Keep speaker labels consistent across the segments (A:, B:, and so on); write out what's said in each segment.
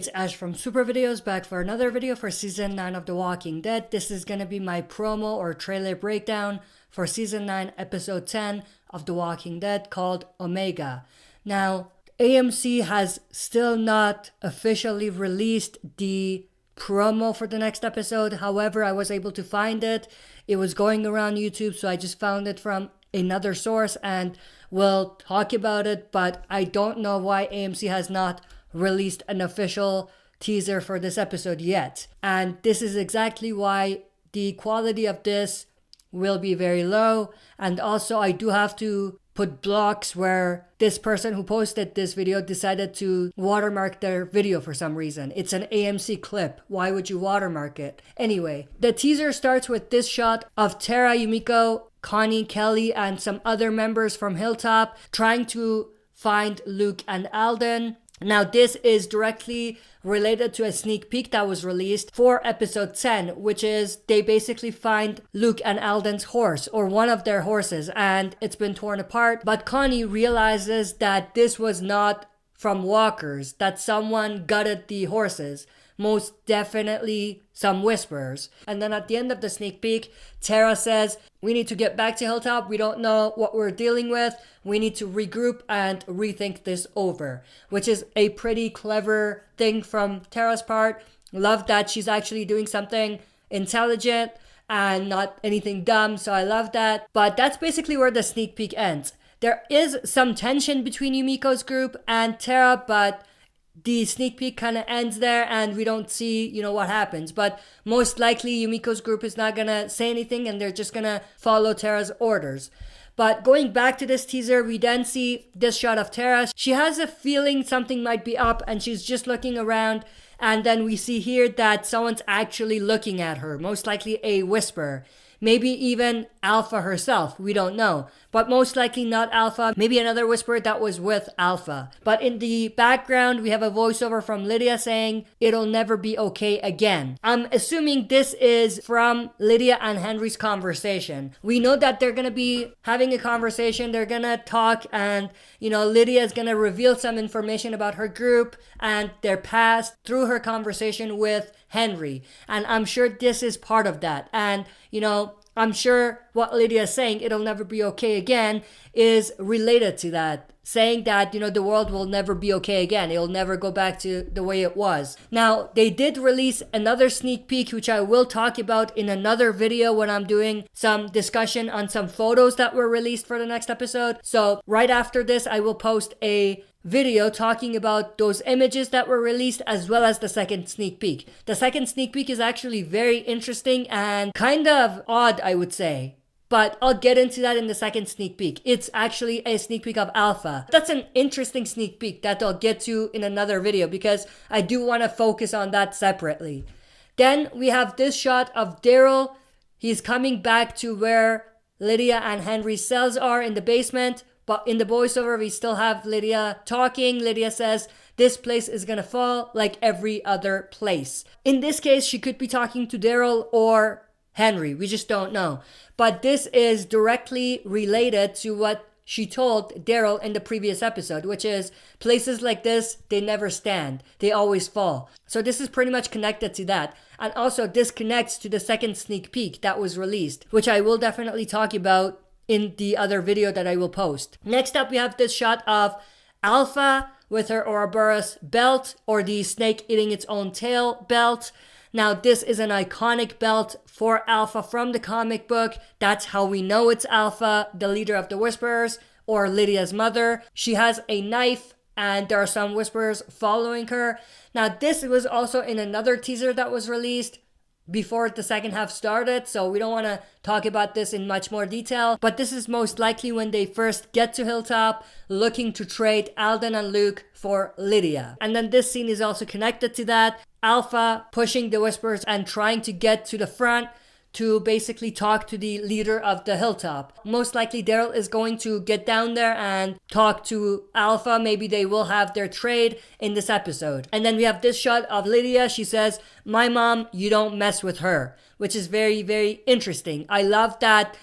A: it's Ash from Super Videos, back for another video for Season 9 of The Walking Dead. This is gonna be my promo or trailer breakdown for Season 9, Episode 10 of The Walking Dead, called Omega. Now, AMC has still not officially released the promo for the next episode. However, I was able to find it. It was going around YouTube, so I just found it from another source and we'll talk about it, but I don't know why AMC has not released an official teaser for this episode yet. And this is exactly why the quality of this will be very low. And also I do have to put blocks where this person who posted this video decided to watermark their video for some reason. It's an AMC clip. Why would you watermark it? Anyway, the teaser starts with this shot of Tara, Yumiko, Connie, Kelly, and some other members from Hilltop trying to find Luke and Alden. Now, this is directly related to a sneak peek that was released for episode 10, which is they basically find Luke and Alden's horse, or one of their horses, and it's been torn apart. But Connie realizes that this was not from walkers, that someone gutted the horses. Most definitely some whisperers. And then at the end of the sneak peek, Tara says, we need to get back to Hilltop. We don't know what we're dealing with. We need to regroup and rethink this over, which is a pretty clever thing from Tara's part. Love that she's actually doing something intelligent and not anything dumb. So I love that. But that's basically where the sneak peek ends. There is some tension between Yumiko's group and Tara, but the sneak peek kind of ends there and we don't see, what happens. But most likely Yumiko's group is not going to say anything and they're just going to follow Tara's orders. But going back to this teaser, we then see this shot of Tara. She has a feeling something might be up and she's just looking around. And then we see here that someone's actually looking at her, most likely a whisperer. Maybe even Alpha herself, we don't know. But most likely not Alpha, maybe another whisperer that was with Alpha. But in the background, we have a voiceover from Lydia saying, it'll never be okay again. I'm assuming this is from Lydia and Henry's conversation. We know that they're gonna be having a conversation, they're gonna talk, and Lydia is gonna reveal some information about her group and their past through her conversation with Henry. And I'm sure this is part of that. And, I'm sure what Lydia is saying, it'll never be okay again, is related to that. Saying that, the world will never be okay again. It'll never go back to the way it was. Now, they did release another sneak peek, which I will talk about in another video when I'm doing some discussion on some photos that were released for the next episode. So right after this, I will post a video talking about those images that were released as well as the second sneak peek. The second sneak peek is actually very interesting and kind of odd, I would say. But I'll get into that in the second sneak peek. It's actually a sneak peek of Alpha. That's an interesting sneak peek that I'll get to in another video because I do want to focus on that separately. Then we have this shot of Daryl. He's coming back to where Lydia and Henry's cells are in the basement. But in the voiceover, we still have Lydia talking. Lydia says, this place is gonna fall like every other place. In this case, she could be talking to Daryl or Henry. We just don't know. But this is directly related to what she told Daryl in the previous episode, which is places like this, they never stand. They always fall. So this is pretty much connected to that. And also this connects to the second sneak peek that was released, which I will definitely talk about in the other video that I will post. Next up, we have this shot of Alpha with her Ouroboros belt, or the snake eating its own tail belt. Now, this is an iconic belt for Alpha from the comic book. That's how we know it's Alpha, the leader of the Whisperers, or Lydia's mother. She has a knife, and there are some Whisperers following her. Now, this was also in another teaser that was released before the second half started, so we don't want to talk about this in much more detail, but this is most likely when they first get to Hilltop looking to trade Alden and Luke for Lydia. And then this scene is also connected to that. Alpha pushing the Whisperers and trying to get to the front to basically talk to the leader of the Hilltop. Most likely Daryl is going to get down there and talk to Alpha. Maybe they will have their trade in this episode. And then we have this shot of Lydia. She says, my mom, you don't mess with her, which is very, very interesting. I love that,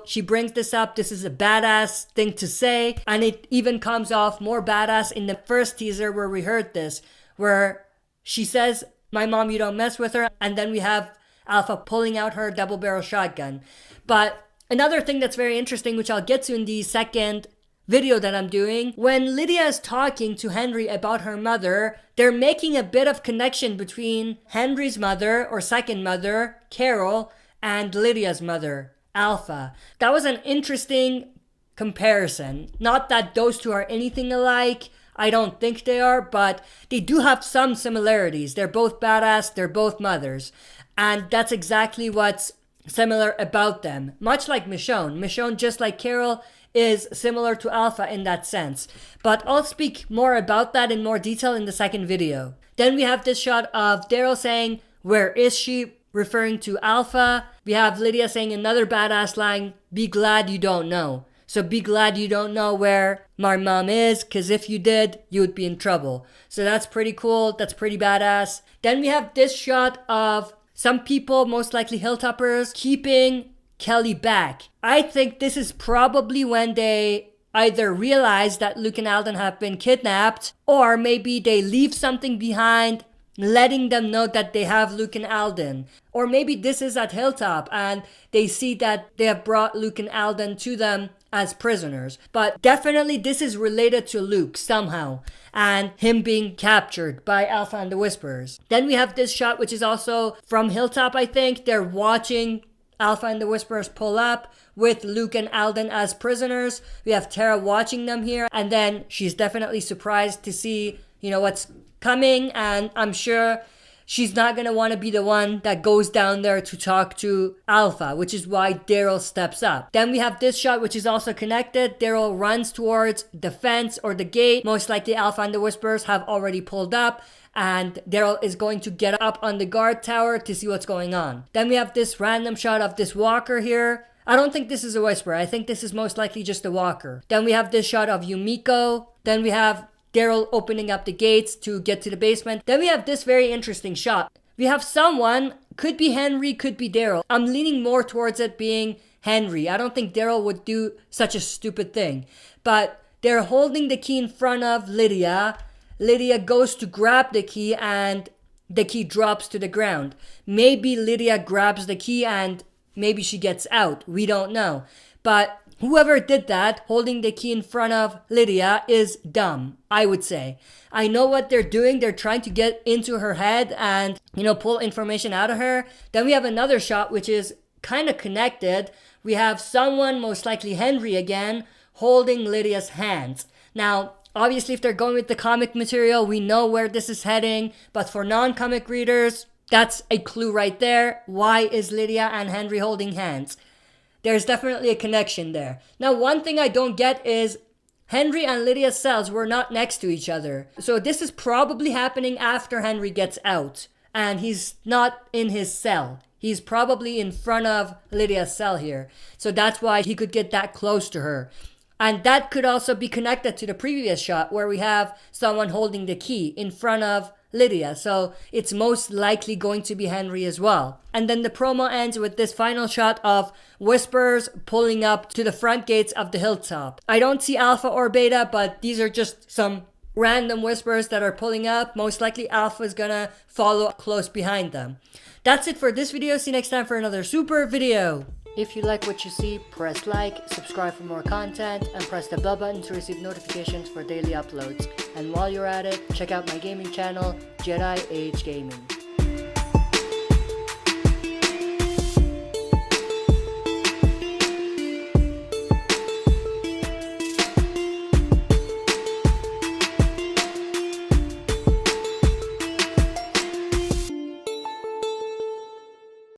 A: she brings this up. This is a badass thing to say. And it even comes off more badass in the first teaser where we heard this, where she says, "My mom, you don't mess with her." And then we have Alpha pulling out her double barrel shotgun. But another thing that's very interesting, which I'll get to in the second video that I'm doing, when Lydia is talking to Henry about her mother, they're making a bit of connection between Henry's mother or second mother, Carol, and Lydia's mother, Alpha. That was an interesting comparison. Not that those two are anything alike. I don't think they are, but they do have some similarities. They're both badass, they're both mothers. And that's exactly what's similar about them. Much like Michonne. Michonne, just like Carol, is similar to Alpha in that sense. But I'll speak more about that in more detail in the second video. Then we have this shot of Daryl saying, "Where is she?" referring to Alpha. We have Lydia saying another badass line, "Be glad you don't know." So be glad you don't know where my mom is, because if you did, you would be in trouble. So that's pretty cool. That's pretty badass. Then we have this shot of some people, most likely Hilltoppers, keeping Kelly back. I think this is probably when they either realize that Luke and Alden have been kidnapped, or maybe they leave something behind, letting them know that they have Luke and Alden. Or maybe this is at Hilltop and they see that they have brought Luke and Alden to them as prisoners. But definitely this is related to Luke somehow and him being captured by Alpha and the Whisperers. Then we have this shot, which is also from Hilltop, I think. They're watching Alpha and the Whisperers pull up with Luke and Alden as prisoners. We have Tara watching them here, and then she's definitely surprised to see, what's coming, and I'm sure she's not going to want to be the one that goes down there to talk to Alpha, which is why Daryl steps up. Then we have this shot, which is also connected. Daryl runs towards the fence or the gate. Most likely Alpha and the Whisperers have already pulled up, and Daryl is going to get up on the guard tower to see what's going on. Then we have this random shot of this walker here. I don't think this is a Whisperer. I think this is most likely just a walker. Then we have this shot of Yumiko. Then we have Daryl opening up the gates to get to the basement. Then we have this very interesting shot. We have someone, could be Henry, could be Daryl. I'm leaning more towards it being Henry. I don't think Daryl would do such a stupid thing. But they're holding the key in front of Lydia. Lydia goes to grab the key and the key drops to the ground. Maybe Lydia grabs the key and maybe she gets out. We don't know. But whoever did that, holding the key in front of Lydia, is dumb, I would say. I know what they're doing. They're trying to get into her head and, pull information out of her. Then we have another shot, which is kind of connected. We have someone, most likely Henry again, holding Lydia's hands. Now, obviously, if they're going with the comic material, we know where this is heading. But for non-comic readers, that's a clue right there. Why is Lydia and Henry holding hands? There's definitely a connection there. Now, one thing I don't get is Henry and Lydia's cells were not next to each other. So this is probably happening after Henry gets out. And he's not in his cell. He's probably in front of Lydia's cell here. So that's why he could get that close to her. And that could also be connected to the previous shot where we have someone holding the key in front of Lydia. So it's most likely going to be Henry as well. And then the promo ends with this final shot of Whisperers pulling up to the front gates of the Hilltop. I don't see Alpha or Beta, but these are just some random Whisperers that are pulling up. Most likely Alpha is gonna follow close behind them. That's it for this video. See you next time for another super video. If you like what you see, press like, subscribe for more content, and press the bell button to receive notifications for daily uploads. And while you're at it, check out my gaming channel, Jedi Age Gaming.